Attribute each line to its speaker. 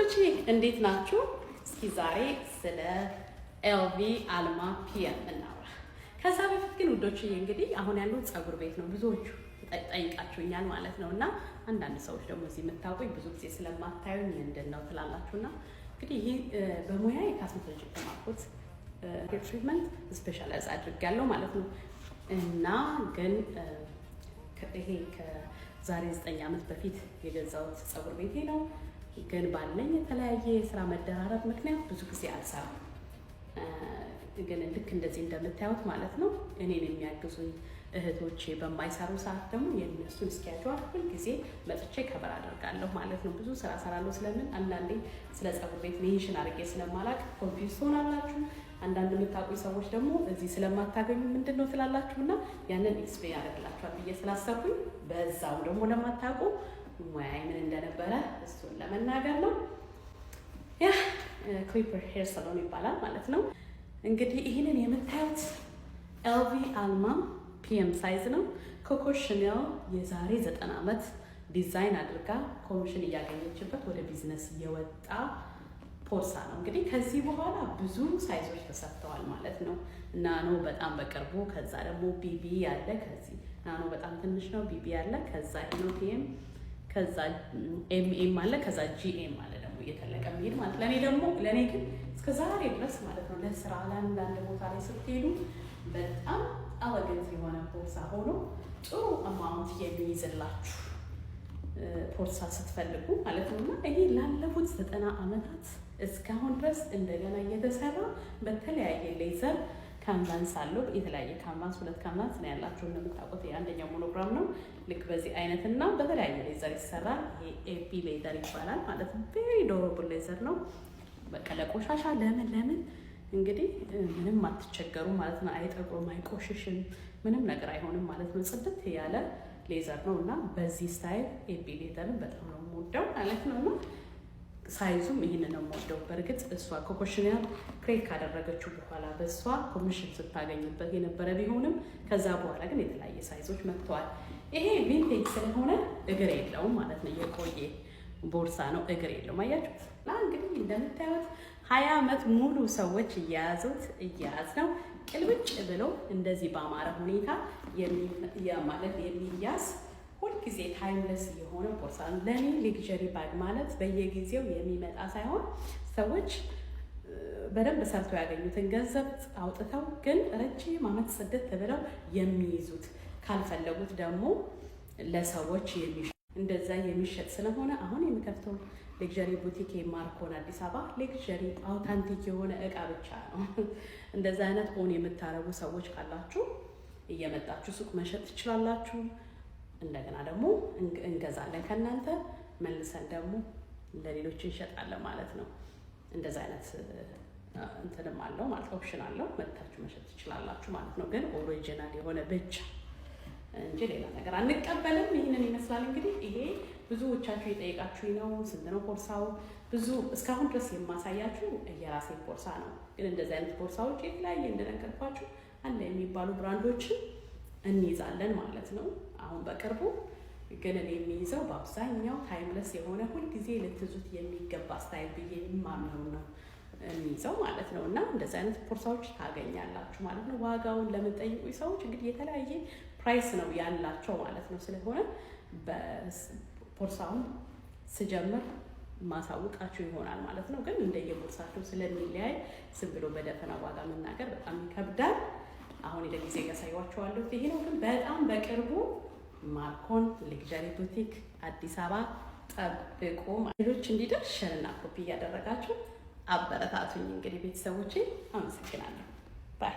Speaker 1: ውዶቼ እንዴት ናችሁ? እስኪ ዛሬ ስለ ኤልቪ አልማ ፒኤም እናውራ። ከዛ በፊት ግን ውዶቼ እንግዲህ አሁን ያለው ፀጉር ቤት ነው። ብዙዎቹ ጠይቃችሁኛል ማለት ነው። እና አንዳንድ ሰዎች ደግሞ እዚህ የምታውቁኝ ብዙ ጊዜ ስለማታዩኝ ምንድን ነው ትላላችሁና እንግዲህ ይሄ በሙያ የካስሜቶሎጂ ተማርኩት ትሪትመንት ስፔሻላይዝ አድርጌያለሁ ማለት ነው። እና ግን ይሄ ከዛሬ 9 ዓመት በፊት የገዛሁት ፀጉር ቤቴ ነው። ግን ባለኝ የተለያየ የስራ መደራረብ ምክንያት ብዙ ጊዜ አልሰራም። ግን ልክ እንደዚህ እንደምታዩት ማለት ነው እኔን የሚያግዙኝ እህቶቼ በማይሰሩ ሰዓት ደግሞ የእነሱን ስኬጁል ሁል ጊዜ መጥቼ ከበር አደርጋለሁ ማለት ነው። ብዙ ስራ ሰራለሁ። ስለምን አንዳንዴ ስለ ፀጉር ቤት ሜንሽን አድርጌ ስለማላውቅ ኮንፊውዝ ትሆናላችሁ። አንዳንድ የምታውቁኝ ሰዎች ደግሞ እዚህ ስለማታገኙ ምንድን ነው ትላላችሁና ያንን ኤክስፕሌን ያደርግላችኋል ብዬ ስላሰብኩኝ በዛው ደግሞ ለማታውቁ ሙያዬ ምን እንደነበረ እሱን ለመናገር ነው። ያ ክሊፐር ሄር ሰሎን ይባላል ማለት ነው። እንግዲህ ይህንን የምታዩት ኤልቪ አልማ ፒኤም ሳይዝ ነው። ኮኮ ሻኔል የዛሬ 90 ዓመት ዲዛይን አድርጋ ኮሚሽን እያገኘችበት ወደ ቢዝነስ የወጣ ፖርሳ ነው። እንግዲህ ከዚህ በኋላ ብዙ ሳይዞች ተሰጥተዋል ማለት ነው። ናኖ በጣም በቅርቡ፣ ከዛ ደግሞ ቢቢ ያለ፣ ከዚህ ናኖ በጣም ትንሽ ነው፣ ቢቢ ያለ፣ ከዛ ኢኖቲኤም፣ ከዛ ኤምኤም አለ፣ ከዛ ጂኤም አለ ደግሞ እየተለቀ የሚሄድ ማለት ለእኔ ግን እስከ ዛሬ ድረስ ማለት ነው ለስራ ለአንዳንድ ቦታ ላይ ስትሄዱ በጣም ኤሌገንት የሆነ ፖርሳ ሆኖ ጥሩ አማውንት የሚይዝላችሁ ፖርሳ ስትፈልጉ ማለት ነው። እና ይሄ ላለፉት 90 ዓመታት እስካሁን ድረስ እንደገና እየተሰራ በተለያየ ሌዘር ካንቫስ አለው። የተለያየ ካንቫስ 2 ካንቫስ ነው ያላችሁ እንደምታውቁት። የአንደኛው ሞኖግራም ነው ልክ በዚህ አይነት እና በተለያየ ሌዘር ይሰራል። ይሄ ኤፒ ሌዘር ይባላል ማለት ነው። ቬሪ ዶረብል ሌዘር ነው። በቃ ለቆሻሻ ለምን እንግዲህ ምንም አትቸገሩ ማለት ነው። አይጠቁርም፣ አይቆሽሽም፣ ምንም ነገር አይሆንም ማለት ነው። ጽድት ያለ ሌዘር ነው እና በዚህ ስታይል ኤፒ ሌዘርን በጣም ነው የምወደው ማለት ነው። እና ሳይዙም ይህንን ነው የምወደው። በእርግጥ እሷ ኮኮ ሻኔል ክሬት ካደረገችው በኋላ በእሷ ኮሚሽን ስታገኝበት የነበረ ቢሆንም ከዛ በኋላ ግን የተለያየ ሳይዞች መጥተዋል። ይሄ ቪንቴጅ ስለሆነ እግር የለውም ማለት ነው። የቆየ ቦርሳ ነው፣ እግር የለውም። አያችሁት? እንግዲህ እንደምታዩት 20 ዓመት ሙሉ ሰዎች እያያዝ ነው ቅልብጭ ብለው እንደዚህ በአማረ ሁኔታ ማለት የሚያዝ ሁልጊዜ ታይምለስ የሆነ ቦርሳ ነው። ለእኔ ሌግዠሪ ባግ ማለት በየጊዜው የሚመጣ ሳይሆን ሰዎች በደንብ ሰርተው ያገኙትን ገንዘብ አውጥተው ግን ረጅም ዓመት ጽድት ብለው የሚይዙት ካልፈለጉት ደግሞ ለሰዎች እንደዛ የሚሸጥ ስለሆነ አሁን የሚከፍተው ሌግዠሪ ቡቲክ ማርኮን አዲስ አበባ ሌግዠሪ አውታንቲክ የሆነ እቃ ብቻ ነው። እንደዛ አይነት ኦን የምታረጉ ሰዎች ካላችሁ እየመጣችሁ ሱቅ መሸጥ ትችላላችሁ። እንደገና ደግሞ እንገዛለን ከእናንተ መልሰን ደግሞ ለሌሎች እንሸጣለን ማለት ነው። እንደዛ አይነት እንትንም አለው ማለት ኦፕሽን አለው። መጥታችሁ መሸጥ ትችላላችሁ ማለት ነው። ግን ኦሪጂናል የሆነ ብቻ እንጂ ሌላ ነገር አንቀበልም። ይህንን ይመስላል እንግዲህ። ይሄ ብዙዎቻችሁ የጠየቃችሁኝ ነው። ስንት ነው ቦርሳው? ብዙ እስካሁን ድረስ የማሳያችሁ የራሴ ቦርሳ ነው። ግን እንደዚህ አይነት ቦርሳዎች የተለያየ እንደነገርኳችሁ አለ የሚባሉ ብራንዶችን እንይዛለን ማለት ነው። አሁን በቅርቡ ግን እኔ የሚይዘው በአብዛኛው ታይምለስ የሆነ ሁልጊዜ ልትዙት የሚገባ ስታይል ብዬ የማምነው ነው የሚይዘው ማለት ነው። እና እንደዚህ አይነት ቦርሳዎች ታገኛላችሁ ማለት ነው። ዋጋውን ለምትጠይቁኝ ሰዎች እንግዲህ የተለያየ ፕራይስ ነው ያላቸው ማለት ነው። ስለሆነ ቦርሳውን ስጀምር ማሳወቃችሁ ይሆናል ማለት ነው። ግን እንደየቦርሳችሁ ስለሚለያይ ዝም ብሎ በደፈና ዋጋ መናገር በጣም ይከብዳል። አሁን ለጊዜ ያሳያችኋለሁ። ይሄ ነው። ግን በጣም በቅርቡ ማርኮን ሌግዠሪ ቡቲክ አዲስ አበባ ጠብቁ። ሌሎች እንዲደርስ ሼር እና ኮፒ እያደረጋችሁ አበረታቱኝ። እንግዲህ ቤተሰቦቼ አመሰግናለሁ። ባይ